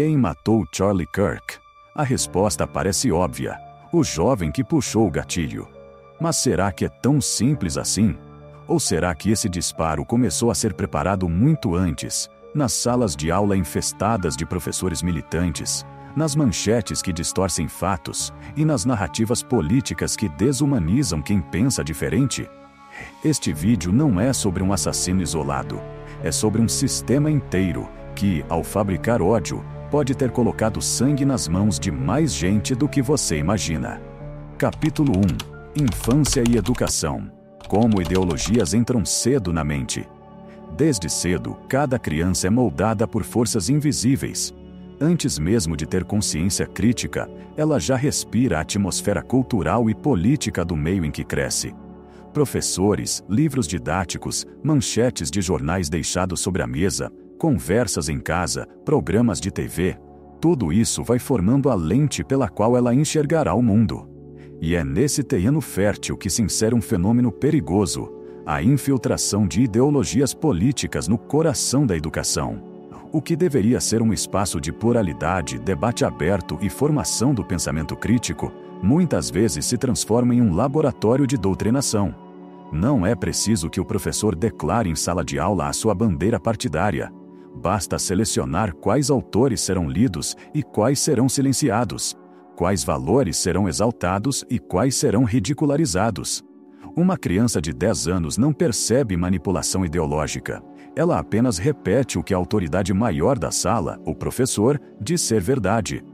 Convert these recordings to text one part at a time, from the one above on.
Quem matou Charlie Kirk? A resposta parece óbvia: o jovem que puxou o gatilho. Mas será que é tão simples assim? Ou será que esse disparo começou a ser preparado muito antes, nas salas de aula infestadas de professores militantes, nas manchetes que distorcem fatos e nas narrativas políticas que desumanizam quem pensa diferente? Este vídeo não é sobre um assassino isolado, é sobre um sistema inteiro que, ao fabricar ódio, pode ter colocado sangue nas mãos de mais gente do que você imagina. Capítulo 1: Infância e Educação. Como ideologias entram cedo na mente. Desde cedo, cada criança é moldada por forças invisíveis. Antes mesmo de ter consciência crítica, ela já respira a atmosfera cultural e política do meio em que cresce. Professores, livros didáticos, manchetes de jornais deixados sobre a mesa, conversas em casa, programas de TV, tudo isso vai formando a lente pela qual ela enxergará o mundo. E é nesse terreno fértil que se insere um fenômeno perigoso: a infiltração de ideologias políticas no coração da educação. O que deveria ser um espaço de pluralidade, debate aberto e formação do pensamento crítico, muitas vezes se transforma em um laboratório de doutrinação. Não é preciso que o professor declare em sala de aula a sua bandeira partidária. Basta selecionar quais autores serão lidos e quais serão silenciados, quais valores serão exaltados e quais serão ridicularizados. Uma criança de 10 anos não percebe manipulação ideológica. Ela apenas repete o que a autoridade maior da sala, o professor, diz ser verdade.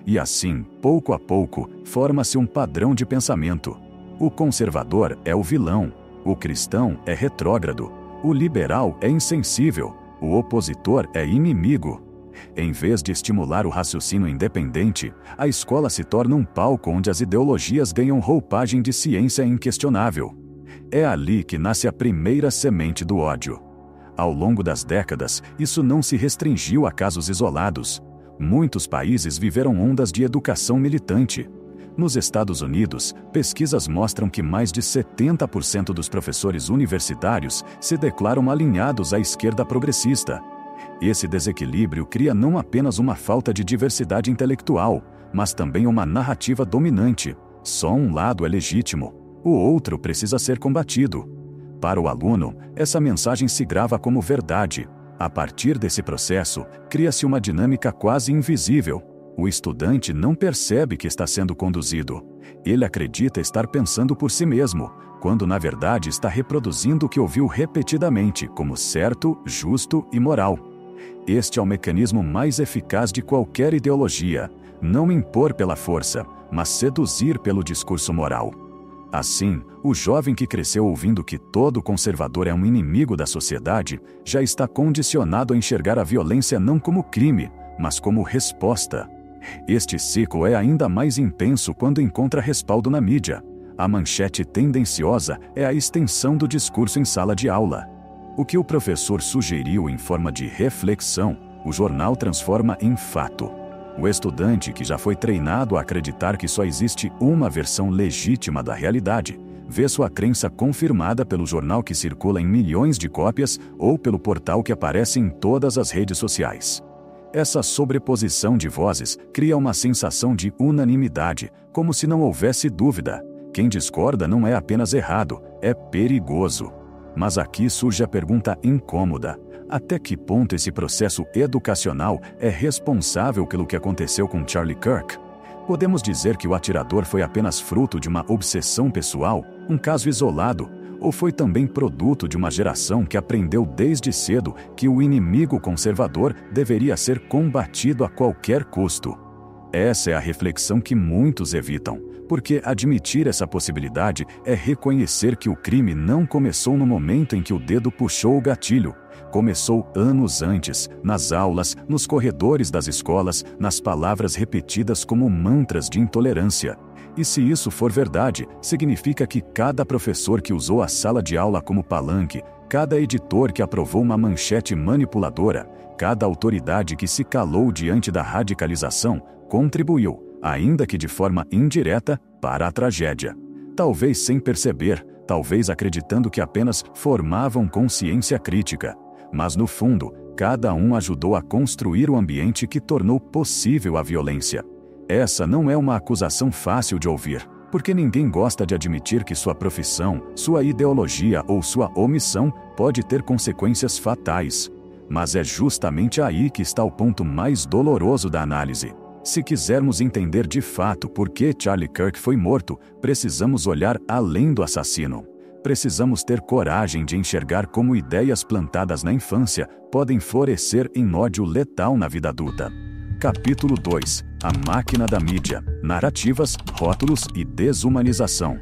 E assim, pouco a pouco, forma-se um padrão de pensamento. O conservador é o vilão, o cristão é retrógrado, o liberal é insensível, o opositor é inimigo. Em vez de estimular o raciocínio independente, a escola se torna um palco onde as ideologias ganham roupagem de ciência inquestionável. É ali que nasce a primeira semente do ódio. Ao longo das décadas, isso não se restringiu a casos isolados. Muitos países viveram ondas de educação militante. Nos Estados Unidos, pesquisas mostram que mais de 70% dos professores universitários se declaram alinhados à esquerda progressista. Esse desequilíbrio cria não apenas uma falta de diversidade intelectual, mas também uma narrativa dominante. Só um lado é legítimo, o outro precisa ser combatido. Para o aluno, essa mensagem se grava como verdade. A partir desse processo, cria-se uma dinâmica quase invisível. O estudante não percebe que está sendo conduzido. Ele acredita estar pensando por si mesmo, quando na verdade está reproduzindo o que ouviu repetidamente como certo, justo e moral. Este é o mecanismo mais eficaz de qualquer ideologia: não impor pela força, mas seduzir pelo discurso moral. Assim, o jovem que cresceu ouvindo que todo conservador é um inimigo da sociedade, já está condicionado a enxergar a violência não como crime, mas como resposta. Este ciclo é ainda mais intenso quando encontra respaldo na mídia. A manchete tendenciosa é a extensão do discurso em sala de aula. O que o professor sugeriu em forma de reflexão, o jornal transforma em fato. O estudante, que já foi treinado a acreditar que só existe uma versão legítima da realidade, vê sua crença confirmada pelo jornal que circula em milhões de cópias ou pelo portal que aparece em todas as redes sociais. Essa sobreposição de vozes cria uma sensação de unanimidade, como se não houvesse dúvida. Quem discorda não é apenas errado, é perigoso. Mas aqui surge a pergunta incômoda: até que ponto esse processo educacional é responsável pelo que aconteceu com Charlie Kirk? Podemos dizer que o atirador foi apenas fruto de uma obsessão pessoal, um caso isolado, ou foi também produto de uma geração que aprendeu desde cedo que o inimigo conservador deveria ser combatido a qualquer custo? Essa é a reflexão que muitos evitam, porque admitir essa possibilidade é reconhecer que o crime não começou no momento em que o dedo puxou o gatilho. Começou anos antes, nas aulas, nos corredores das escolas, nas palavras repetidas como mantras de intolerância. E se isso for verdade, significa que cada professor que usou a sala de aula como palanque, cada editor que aprovou uma manchete manipuladora, cada autoridade que se calou diante da radicalização, contribuiu, ainda que de forma indireta, para a tragédia. Talvez sem perceber, talvez acreditando que apenas formavam consciência crítica. Mas no fundo, Cada um ajudou a construir o ambiente que tornou possível a violência. Essa não é uma acusação fácil de ouvir, porque ninguém gosta de admitir que sua profissão, sua ideologia ou sua omissão pode ter consequências fatais. Mas é justamente aí que está o ponto mais doloroso da análise. Se quisermos entender de fato por que Charlie Kirk foi morto, precisamos olhar além do assassino. Precisamos ter coragem de enxergar como ideias plantadas na infância podem florescer em ódio letal na vida adulta. Capítulo 2. A máquina da mídia. Narrativas, rótulos e desumanização.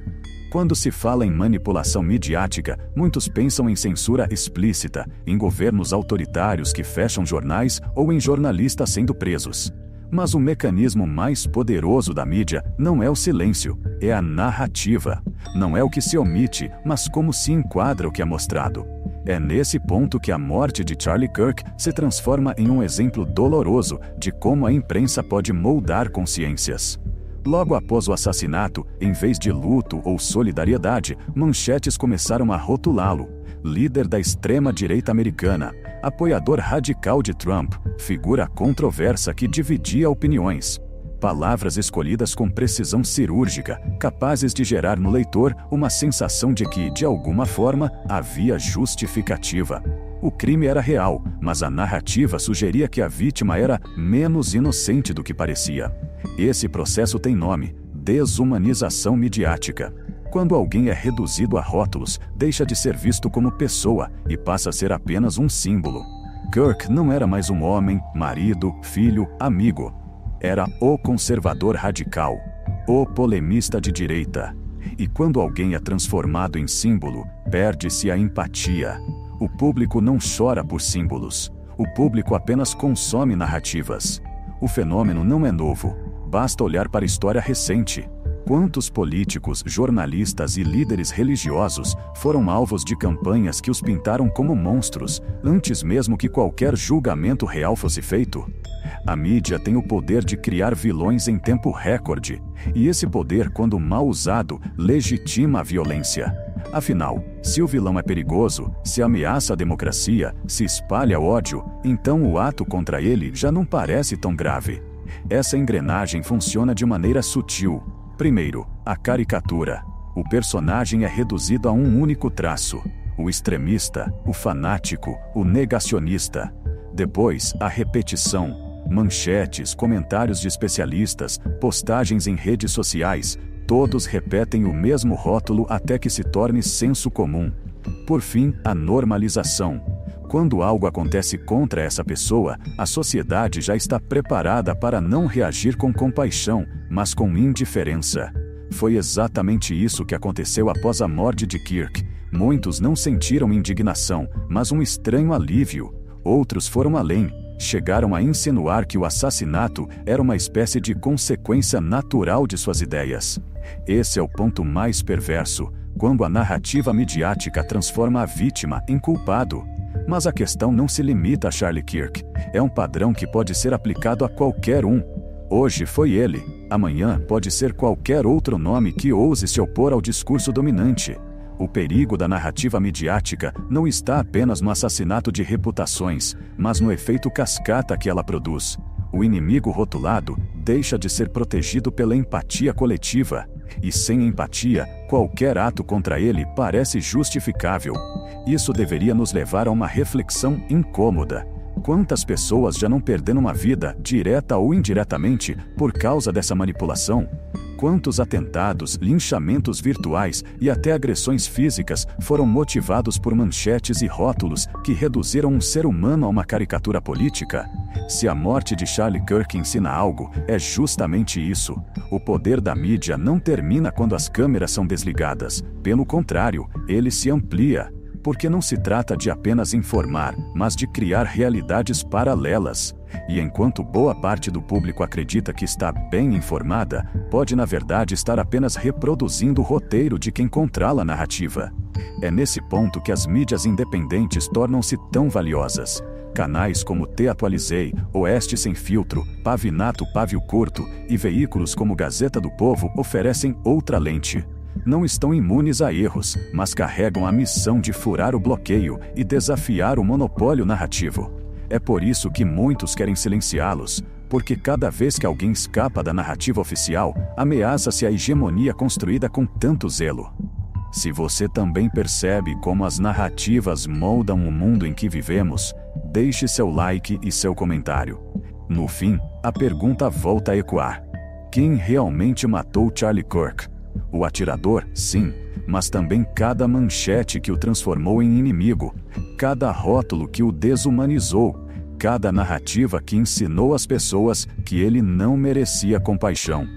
Quando se fala em manipulação midiática, muitos pensam em censura explícita, em governos autoritários que fecham jornais ou em jornalistas sendo presos. Mas o mecanismo mais poderoso da mídia não é o silêncio, é a narrativa. Não é o que se omite, mas como se enquadra o que é mostrado. É nesse ponto que a morte de Charlie Kirk se transforma em um exemplo doloroso de como a imprensa pode moldar consciências. Logo após o assassinato, em vez de luto ou solidariedade, manchetes começaram a rotulá-lo: líder da extrema-direita americana, apoiador radical de Trump, figura controversa que dividia opiniões. Palavras escolhidas com precisão cirúrgica, capazes de gerar no leitor uma sensação de que, de alguma forma, havia justificativa. O crime era real, mas a narrativa sugeria que a vítima era menos inocente do que parecia. Esse processo tem nome: desumanização midiática. Quando alguém é reduzido a rótulos, deixa de ser visto como pessoa e passa a ser apenas um símbolo. Kirk não era mais um homem, marido, filho, amigo. Era o conservador radical, o polemista de direita. E quando alguém é transformado em símbolo, perde-se a empatia. O público não chora por símbolos. O público apenas consome narrativas. O fenômeno não é novo. Basta olhar para a história recente. Quantos políticos, jornalistas e líderes religiosos foram alvos de campanhas que os pintaram como monstros, antes mesmo que qualquer julgamento real fosse feito? A mídia tem o poder de criar vilões em tempo recorde, e esse poder, quando mal usado, legitima a violência. Afinal, se o vilão é perigoso, se ameaça a democracia, se espalha ódio, então o ato contra ele já não parece tão grave. Essa engrenagem funciona de maneira sutil. Primeiro, a caricatura. O personagem é reduzido a um único traço: o extremista, o fanático, o negacionista. Depois, a repetição. Manchetes, comentários de especialistas, postagens em redes sociais, todos repetem o mesmo rótulo até que se torne senso comum. Por fim, a normalização. Quando algo acontece contra essa pessoa, a sociedade já está preparada para não reagir com compaixão, mas com indiferença. Foi exatamente isso que aconteceu após a morte de Kirk. Muitos não sentiram indignação, mas um estranho alívio. Outros foram além. Chegaram a insinuar que o assassinato era uma espécie de consequência natural de suas ideias. Esse é o ponto mais perverso, quando a narrativa midiática transforma a vítima em culpado. Mas a questão não se limita a Charlie Kirk. É um padrão que pode ser aplicado a qualquer um. Hoje foi ele, amanhã pode ser qualquer outro nome que ouse se opor ao discurso dominante. O perigo da narrativa midiática não está apenas no assassinato de reputações, mas no efeito cascata que ela produz. O inimigo rotulado deixa de ser protegido pela empatia coletiva, e sem empatia, qualquer ato contra ele parece justificável. Isso deveria nos levar a uma reflexão incômoda. Quantas pessoas já não perderam uma vida, direta ou indiretamente, por causa dessa manipulação? Quantos atentados, linchamentos virtuais e até agressões físicas foram motivados por manchetes e rótulos que reduziram um ser humano a uma caricatura política? Se a morte de Charlie Kirk ensina algo, é justamente isso. O poder da mídia não termina quando as câmeras são desligadas. Pelo contrário, ele se amplia. Porque não se trata de apenas informar, mas de criar realidades paralelas. E enquanto boa parte do público acredita que está bem informada, pode na verdade estar apenas reproduzindo o roteiro de quem controla a narrativa. É nesse ponto que as mídias independentes tornam-se tão valiosas. Canais como Te Atualizei, Oeste Sem Filtro, Pavinato Pavio Curto e veículos como Gazeta do Povo oferecem outra lente. Não estão imunes a erros, mas carregam a missão de furar o bloqueio e desafiar o monopólio narrativo. É por isso que muitos querem silenciá-los, porque cada vez que alguém escapa da narrativa oficial, ameaça-se a hegemonia construída com tanto zelo. Se você também percebe como as narrativas moldam o mundo em que vivemos, deixe seu like e seu comentário. No fim, a pergunta volta a ecoar. Quem realmente matou Charlie Kirk? O atirador, sim, mas também cada manchete que o transformou em inimigo, cada rótulo que o desumanizou, cada narrativa que ensinou às pessoas que ele não merecia compaixão.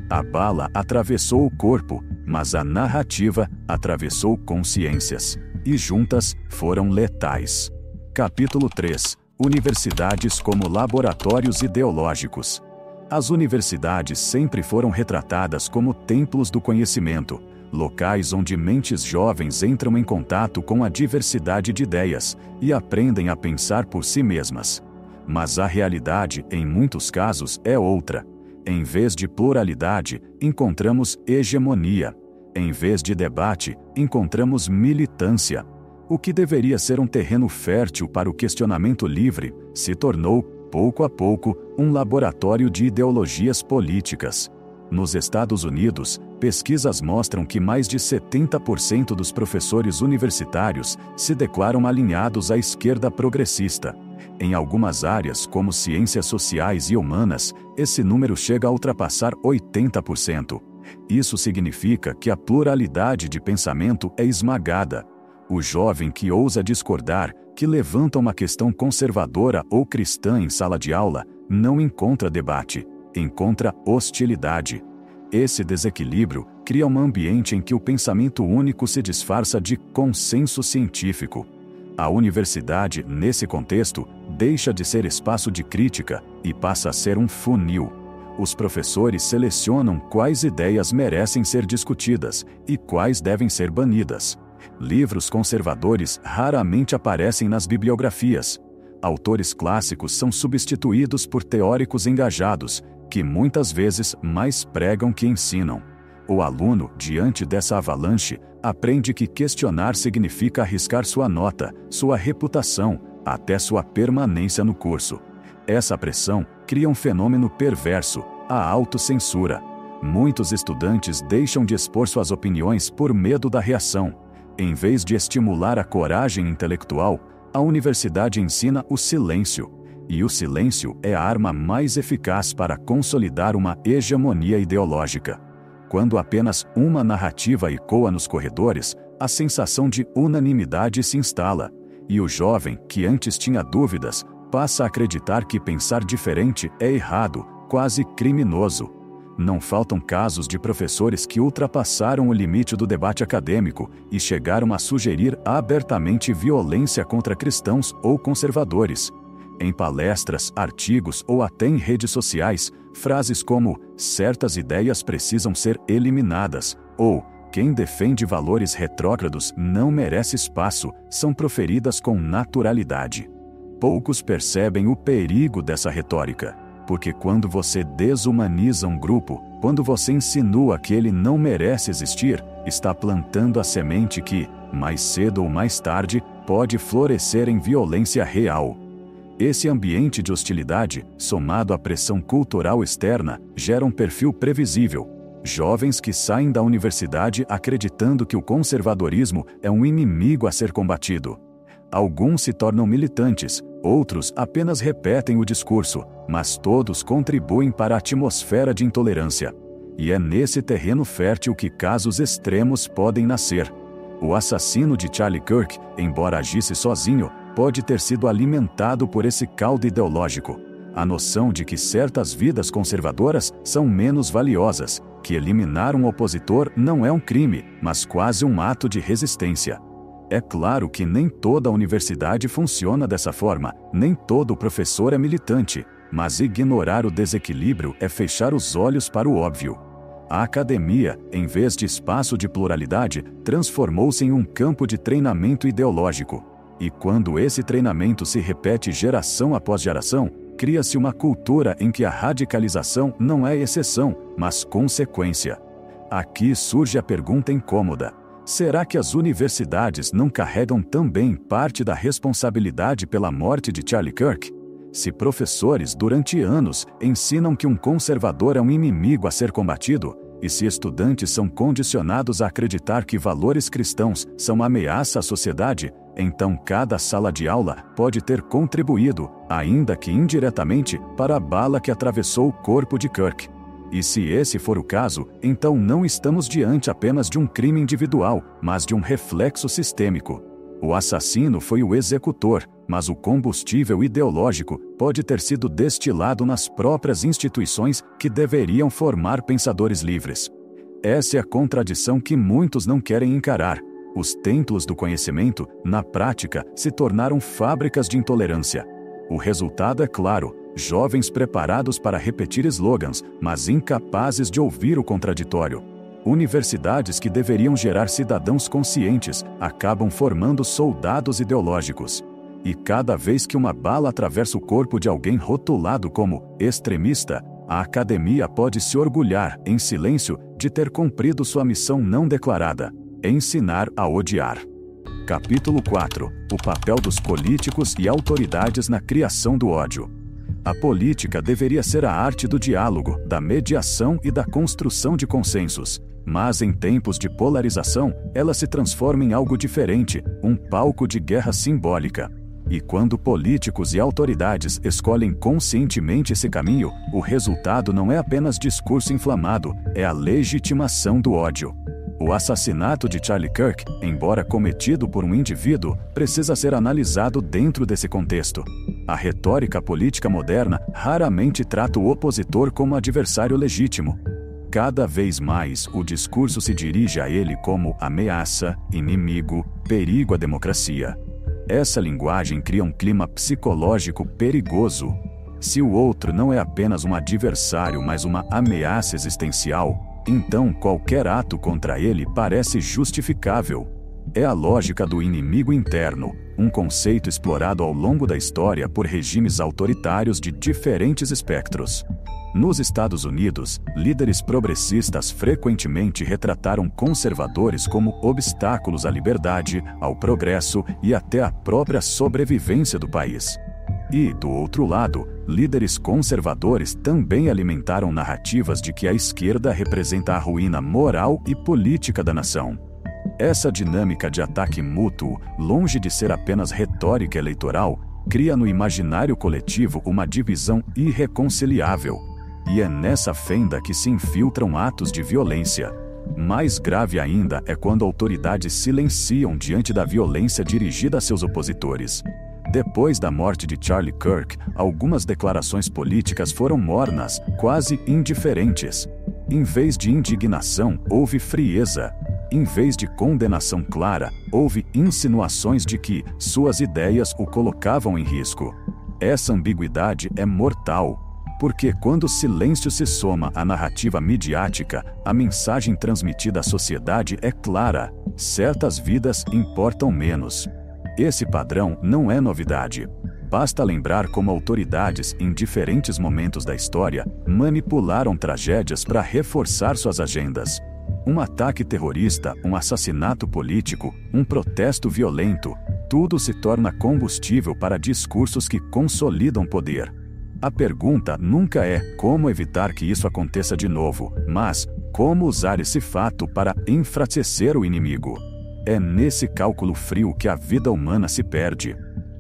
A bala atravessou o corpo, mas a narrativa atravessou consciências, e juntas foram letais. Capítulo 3. Universidades como laboratórios ideológicos. As universidades sempre foram retratadas como templos do conhecimento, locais onde mentes jovens entram em contato com a diversidade de ideias e aprendem a pensar por si mesmas. Mas a realidade, em muitos casos, é outra. Em vez de pluralidade, encontramos hegemonia. Em vez de debate, encontramos militância. O que deveria ser um terreno fértil para o questionamento livre, se tornou, pouco a pouco, um laboratório de ideologias políticas. Nos Estados Unidos, pesquisas mostram que mais de 70% dos professores universitários se declaram alinhados à esquerda progressista. Em algumas áreas, como ciências sociais e humanas, esse número chega a ultrapassar 80%. Isso significa que a pluralidade de pensamento é esmagada. O jovem que ousa discordar, que levanta uma questão conservadora ou cristã em sala de aula, não encontra debate, encontra hostilidade. Esse desequilíbrio cria um ambiente em que o pensamento único se disfarça de consenso científico. A universidade, nesse contexto, deixa de ser espaço de crítica e passa a ser um funil. Os professores selecionam quais ideias merecem ser discutidas e quais devem ser banidas. Livros conservadores raramente aparecem nas bibliografias. Autores clássicos são substituídos por teóricos engajados, que muitas vezes mais pregam que ensinam. O aluno, diante dessa avalanche, aprende que questionar significa arriscar sua nota, sua reputação, até sua permanência no curso. Essa pressão cria um fenômeno perverso, a autocensura. Muitos estudantes deixam de expor suas opiniões por medo da reação. Em vez de estimular a coragem intelectual, a universidade ensina o silêncio. E o silêncio é a arma mais eficaz para consolidar uma hegemonia ideológica. Quando apenas uma narrativa ecoa nos corredores, a sensação de unanimidade se instala, e o jovem, que antes tinha dúvidas, passa a acreditar que pensar diferente é errado, quase criminoso. Não faltam casos de professores que ultrapassaram o limite do debate acadêmico e chegaram a sugerir abertamente violência contra cristãos ou conservadores. Em palestras, artigos ou até em redes sociais, frases como "certas ideias precisam ser eliminadas" ou "quem defende valores retrógrados não merece espaço" são proferidas com naturalidade. Poucos percebem o perigo dessa retórica, porque quando você desumaniza um grupo, quando você insinua que ele não merece existir, está plantando a semente que, mais cedo ou mais tarde, pode florescer em violência real. Esse ambiente de hostilidade, somado à pressão cultural externa, gera um perfil previsível. Jovens que saem da universidade acreditando que o conservadorismo é um inimigo a ser combatido. Alguns se tornam militantes, outros apenas repetem o discurso, mas todos contribuem para a atmosfera de intolerância. E é nesse terreno fértil que casos extremos podem nascer. O assassino de Charlie Kirk, embora agisse sozinho, pode ter sido alimentado por esse caldo ideológico. A noção de que certas vidas conservadoras são menos valiosas, que eliminar um opositor não é um crime, mas quase um ato de resistência. É claro que nem toda a universidade funciona dessa forma, nem todo professor é militante, mas ignorar o desequilíbrio é fechar os olhos para o óbvio. A academia, em vez de espaço de pluralidade, transformou-se em um campo de treinamento ideológico. E quando esse treinamento se repete geração após geração, cria-se uma cultura em que a radicalização não é exceção, mas consequência. Aqui surge a pergunta incômoda: Será que as universidades não carregam também parte da responsabilidade pela morte de Charlie Kirk? Se professores, durante anos, ensinam que um conservador é um inimigo a ser combatido, e se estudantes são condicionados a acreditar que valores cristãos são uma ameaça à sociedade, então cada sala de aula pode ter contribuído, ainda que indiretamente, para a bala que atravessou o corpo de Kirk. E se esse for o caso, então não estamos diante apenas de um crime individual, mas de um reflexo sistêmico. O assassino foi o executor, mas o combustível ideológico pode ter sido destilado nas próprias instituições que deveriam formar pensadores livres. Essa é a contradição que muitos não querem encarar. Os templos do conhecimento, na prática, se tornaram fábricas de intolerância. O resultado é claro: jovens preparados para repetir slogans, mas incapazes de ouvir o contraditório. Universidades que deveriam gerar cidadãos conscientes acabam formando soldados ideológicos. E cada vez que uma bala atravessa o corpo de alguém rotulado como extremista, a academia pode se orgulhar, em silêncio, de ter cumprido sua missão não declarada: ensinar a odiar. Capítulo 4. O papel dos políticos e autoridades na criação do ódio. A política deveria ser a arte do diálogo, da mediação e da construção de consensos. Mas em tempos de polarização, ela se transforma em algo diferente, um palco de guerra simbólica. E quando políticos e autoridades escolhem conscientemente esse caminho, o resultado não é apenas discurso inflamado, é a legitimação do ódio. O assassinato de Charlie Kirk, embora cometido por um indivíduo, precisa ser analisado dentro desse contexto. A retórica política moderna raramente trata o opositor como adversário legítimo. Cada vez mais, o discurso se dirige a ele como ameaça, inimigo, perigo à democracia. Essa linguagem cria um clima psicológico perigoso. Se o outro não é apenas um adversário, mas uma ameaça existencial, então qualquer ato contra ele parece justificável. É a lógica do inimigo interno, um conceito explorado ao longo da história por regimes autoritários de diferentes espectros. Nos Estados Unidos, líderes progressistas frequentemente retrataram conservadores como obstáculos à liberdade, ao progresso e até à própria sobrevivência do país. E, do outro lado, líderes conservadores também alimentaram narrativas de que a esquerda representa a ruína moral e política da nação. Essa dinâmica de ataque mútuo, longe de ser apenas retórica eleitoral, cria no imaginário coletivo uma divisão irreconciliável. E é nessa fenda que se infiltram atos de violência. Mais grave ainda é quando autoridades silenciam diante da violência dirigida a seus opositores. Depois da morte de Charlie Kirk, algumas declarações políticas foram mornas, quase indiferentes. Em vez de indignação, houve frieza. Em vez de condenação clara, houve insinuações de que suas ideias o colocavam em risco. Essa ambiguidade é mortal. Porque quando o silêncio se soma à narrativa midiática, a mensagem transmitida à sociedade é clara: certas vidas importam menos. Esse padrão não é novidade. Basta lembrar como autoridades, em diferentes momentos da história, manipularam tragédias para reforçar suas agendas. Um ataque terrorista, um assassinato político, um protesto violento, tudo se torna combustível para discursos que consolidam poder. A pergunta nunca é como evitar que isso aconteça de novo, mas como usar esse fato para enfraquecer o inimigo. É nesse cálculo frio que a vida humana se perde.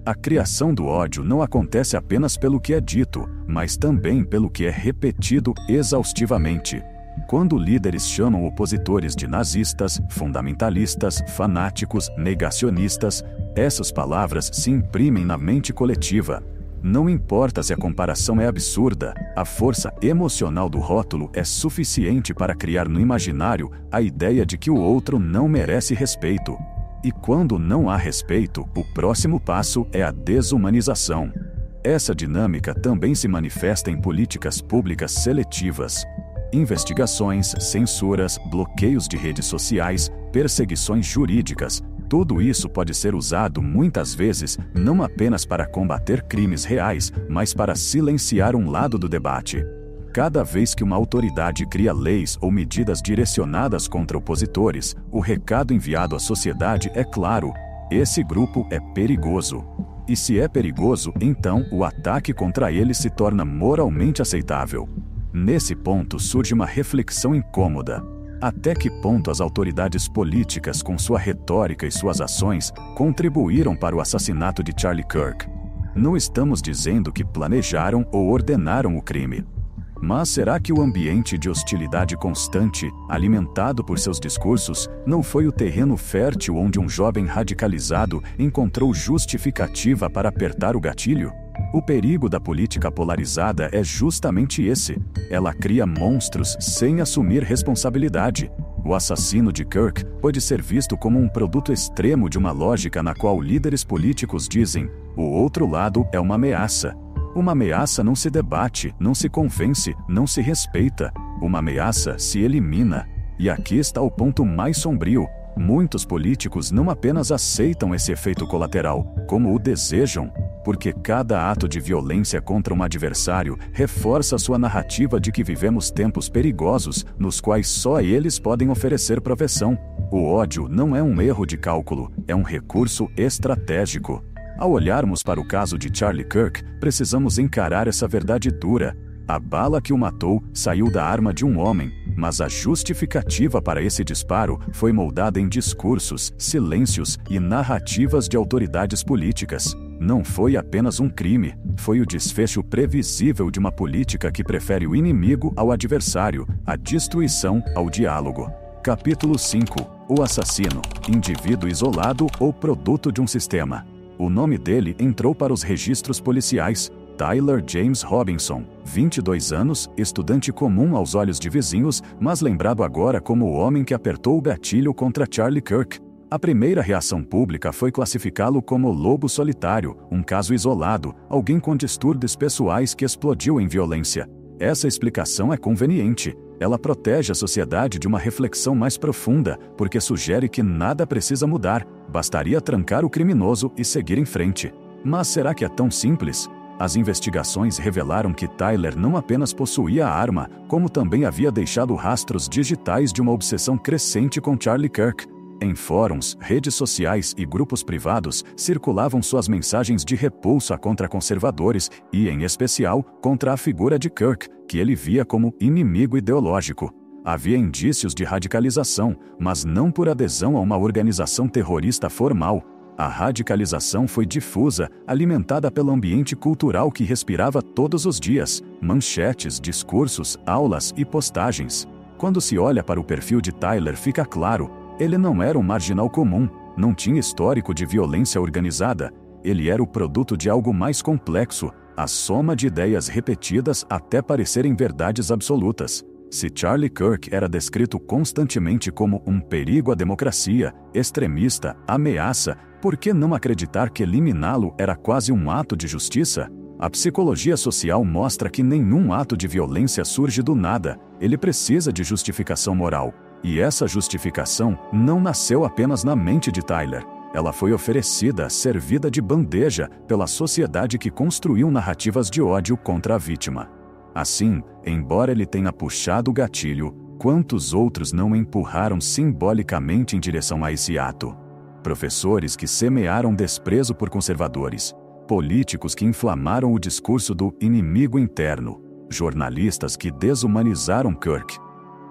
A criação do ódio não acontece apenas pelo que é dito, mas também pelo que é repetido exaustivamente. Quando líderes chamam opositores de nazistas, fundamentalistas, fanáticos, negacionistas, essas palavras se imprimem na mente coletiva. Não importa se a comparação é absurda, a força emocional do rótulo é suficiente para criar no imaginário a ideia de que o outro não merece respeito. E quando não há respeito, o próximo passo é a desumanização. Essa dinâmica também se manifesta em políticas públicas seletivas. Investigações, censuras, bloqueios de redes sociais, perseguições jurídicas. Tudo isso pode ser usado muitas vezes não apenas para combater crimes reais, mas para silenciar um lado do debate. Cada vez que uma autoridade cria leis ou medidas direcionadas contra opositores, o recado enviado à sociedade é claro: esse grupo é perigoso. E se é perigoso, então o ataque contra ele se torna moralmente aceitável. Nesse ponto surge uma reflexão incômoda. Até que ponto as autoridades políticas, com sua retórica e suas ações, contribuíram para o assassinato de Charlie Kirk? Não estamos dizendo que planejaram ou ordenaram o crime. Mas será que o ambiente de hostilidade constante, alimentado por seus discursos, não foi o terreno fértil onde um jovem radicalizado encontrou justificativa para apertar o gatilho? O perigo da política polarizada é justamente esse. Ela cria monstros sem assumir responsabilidade. O assassino de Kirk pode ser visto como um produto extremo de uma lógica na qual líderes políticos dizem: o outro lado é uma ameaça. Uma ameaça não se debate, não se convence, não se respeita. Uma ameaça se elimina. E aqui está o ponto mais sombrio. Muitos políticos não apenas aceitam esse efeito colateral, como o desejam, porque cada ato de violência contra um adversário reforça sua narrativa de que vivemos tempos perigosos, nos quais só eles podem oferecer proteção. O ódio não é um erro de cálculo, é um recurso estratégico. Ao olharmos para o caso de Charlie Kirk, precisamos encarar essa verdade dura. A bala que o matou saiu da arma de um homem, mas a justificativa para esse disparo foi moldada em discursos, silêncios e narrativas de autoridades políticas. Não foi apenas um crime, foi o desfecho previsível de uma política que prefere o inimigo ao adversário, a destruição ao diálogo. Capítulo 5. O assassino, indivíduo isolado ou produto de um sistema. O nome dele entrou para os registros policiais. Tyler James Robinson, 22 anos, estudante comum aos olhos de vizinhos, mas lembrado agora como o homem que apertou o gatilho contra Charlie Kirk. A primeira reação pública foi classificá-lo como lobo solitário, um caso isolado, alguém com distúrbios pessoais que explodiu em violência. Essa explicação é conveniente. Ela protege a sociedade de uma reflexão mais profunda, porque sugere que nada precisa mudar, bastaria trancar o criminoso e seguir em frente. Mas será que é tão simples? As investigações revelaram que Tyler não apenas possuía a arma, como também havia deixado rastros digitais de uma obsessão crescente com Charlie Kirk. Em fóruns, redes sociais e grupos privados, circulavam suas mensagens de repulsa contra conservadores e, em especial, contra a figura de Kirk, que ele via como inimigo ideológico. Havia indícios de radicalização, mas não por adesão a uma organização terrorista formal. A radicalização foi difusa, alimentada pelo ambiente cultural que respirava todos os dias: manchetes, discursos, aulas e postagens. Quando se olha para o perfil de Tyler, fica claro: ele não era um marginal comum, não tinha histórico de violência organizada. Ele era o produto de algo mais complexo, a soma de ideias repetidas até parecerem verdades absolutas. Se Charlie Kirk era descrito constantemente como um perigo à democracia, extremista, ameaça, por que não acreditar que eliminá-lo era quase um ato de justiça? A psicologia social mostra que nenhum ato de violência surge do nada, ele precisa de justificação moral. E essa justificação não nasceu apenas na mente de Tyler. Ela foi oferecida, servida de bandeja, pela sociedade que construiu narrativas de ódio contra a vítima. Assim, embora ele tenha puxado o gatilho, quantos outros não empurraram simbolicamente em direção a esse ato? Professores que semearam desprezo por conservadores, políticos que inflamaram o discurso do inimigo interno, jornalistas que desumanizaram Kirk.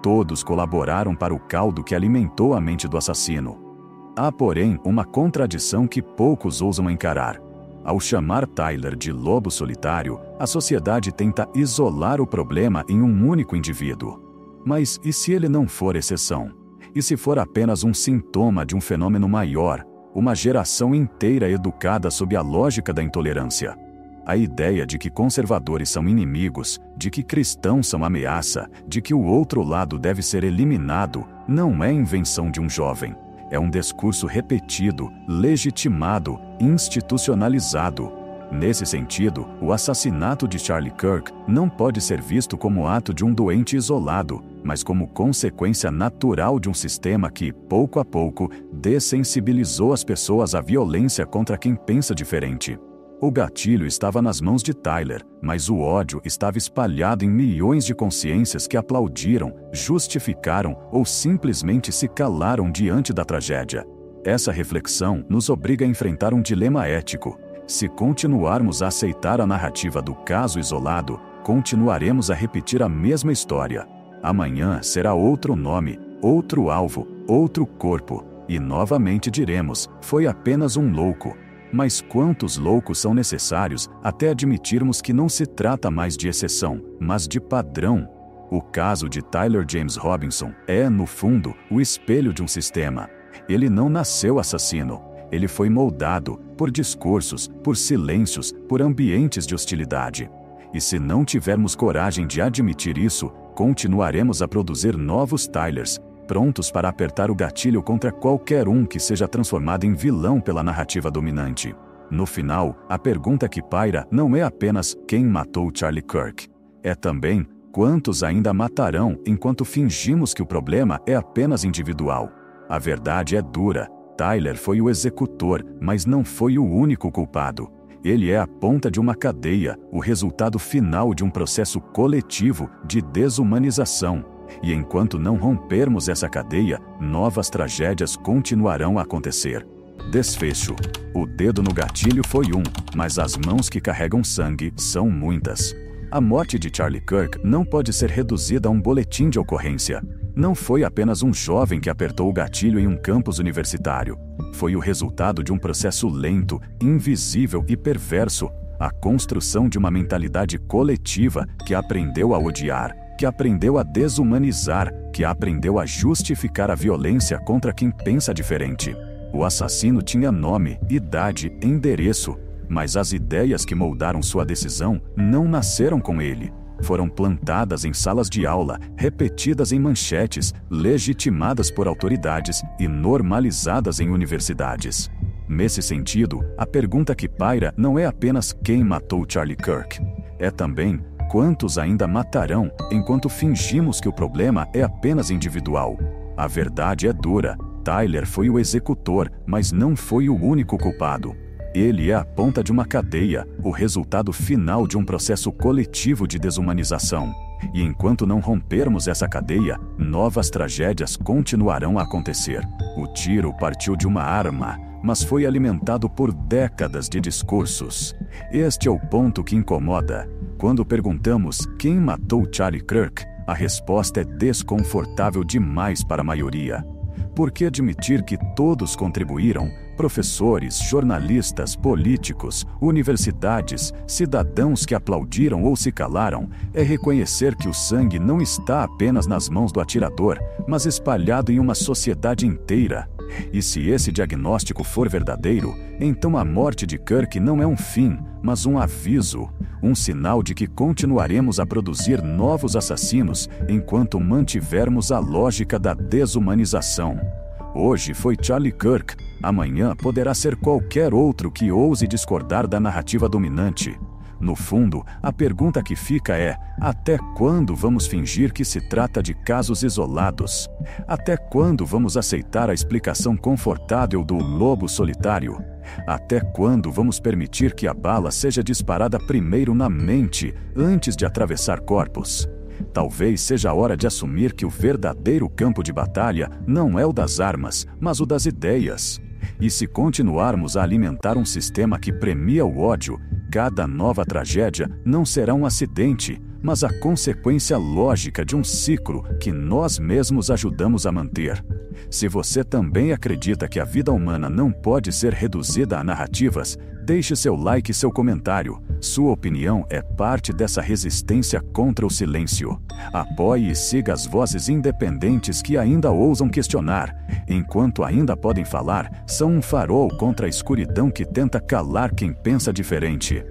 Todos colaboraram para o caldo que alimentou a mente do assassino. Há, porém, uma contradição que poucos ousam encarar. Ao chamar Tyler de lobo solitário, a sociedade tenta isolar o problema em um único indivíduo. Mas e se ele não for exceção? E se for apenas um sintoma de um fenômeno maior, uma geração inteira educada sob a lógica da intolerância? A ideia de que conservadores são inimigos, de que cristãos são ameaça, de que o outro lado deve ser eliminado, não é invenção de um jovem. É um discurso repetido, legitimado, institucionalizado. Nesse sentido, o assassinato de Charlie Kirk não pode ser visto como ato de um doente isolado, mas como consequência natural de um sistema que, pouco a pouco, dessensibilizou as pessoas à violência contra quem pensa diferente. O gatilho estava nas mãos de Tyler, mas o ódio estava espalhado em milhões de consciências que aplaudiram, justificaram ou simplesmente se calaram diante da tragédia. Essa reflexão nos obriga a enfrentar um dilema ético. Se continuarmos a aceitar a narrativa do caso isolado, continuaremos a repetir a mesma história. Amanhã será outro nome, outro alvo, outro corpo, e novamente diremos: foi apenas um louco. Mas quantos loucos são necessários até admitirmos que não se trata mais de exceção, mas de padrão? O caso de Tyler James Robinson é, no fundo, o espelho de um sistema. Ele não nasceu assassino. Ele foi moldado por discursos, por silêncios, por ambientes de hostilidade. E se não tivermos coragem de admitir isso, continuaremos a produzir novos Tylers, prontos para apertar o gatilho contra qualquer um que seja transformado em vilão pela narrativa dominante. No final, a pergunta que paira não é apenas quem matou Charlie Kirk. É também quantos ainda matarão enquanto fingimos que o problema é apenas individual. A verdade é dura. Tyler foi o executor, mas não foi o único culpado. Ele é a ponta de uma cadeia, o resultado final de um processo coletivo de desumanização. E enquanto não rompermos essa cadeia, novas tragédias continuarão a acontecer. Desfecho. O dedo no gatilho foi um, mas as mãos que carregam sangue são muitas. A morte de Charlie Kirk não pode ser reduzida a um boletim de ocorrência. Não foi apenas um jovem que apertou o gatilho em um campus universitário. Foi o resultado de um processo lento, invisível e perverso. A construção de uma mentalidade coletiva que aprendeu a odiar, que aprendeu a desumanizar, que aprendeu a justificar a violência contra quem pensa diferente. O assassino tinha nome, idade, endereço, mas as ideias que moldaram sua decisão não nasceram com ele. Foram plantadas em salas de aula, repetidas em manchetes, legitimadas por autoridades e normalizadas em universidades. Nesse sentido, a pergunta que paira não é apenas quem matou Charlie Kirk. É também quantos ainda matarão enquanto fingimos que o problema é apenas individual. A verdade é dura. Tyler foi o executor, mas não foi o único culpado. Ele é a ponta de uma cadeia, o resultado final de um processo coletivo de desumanização. E enquanto não rompermos essa cadeia, novas tragédias continuarão a acontecer. O tiro partiu de uma arma, mas foi alimentado por décadas de discursos. Este é o ponto que incomoda. Quando perguntamos quem matou Charlie Kirk, a resposta é desconfortável demais para a maioria. Por que admitir que todos contribuíram? Professores, jornalistas, políticos, universidades, cidadãos que aplaudiram ou se calaram, é reconhecer que o sangue não está apenas nas mãos do atirador, mas espalhado em uma sociedade inteira. E se esse diagnóstico for verdadeiro, então a morte de Kirk não é um fim, mas um aviso, um sinal de que continuaremos a produzir novos assassinos enquanto mantivermos a lógica da desumanização. Hoje foi Charlie Kirk, amanhã poderá ser qualquer outro que ouse discordar da narrativa dominante. No fundo, a pergunta que fica é: até quando vamos fingir que se trata de casos isolados? Até quando vamos aceitar a explicação confortável do lobo solitário? Até quando vamos permitir que a bala seja disparada primeiro na mente, antes de atravessar corpos? Talvez seja a hora de assumir que o verdadeiro campo de batalha não é o das armas, mas o das ideias. E se continuarmos a alimentar um sistema que premia o ódio, cada nova tragédia não será um acidente, mas a consequência lógica de um ciclo que nós mesmos ajudamos a manter. Se você também acredita que a vida humana não pode ser reduzida a narrativas, deixe seu like e seu comentário. Sua opinião é parte dessa resistência contra o silêncio. Apoie e siga as vozes independentes que ainda ousam questionar. Enquanto ainda podem falar, são um farol contra a escuridão que tenta calar quem pensa diferente.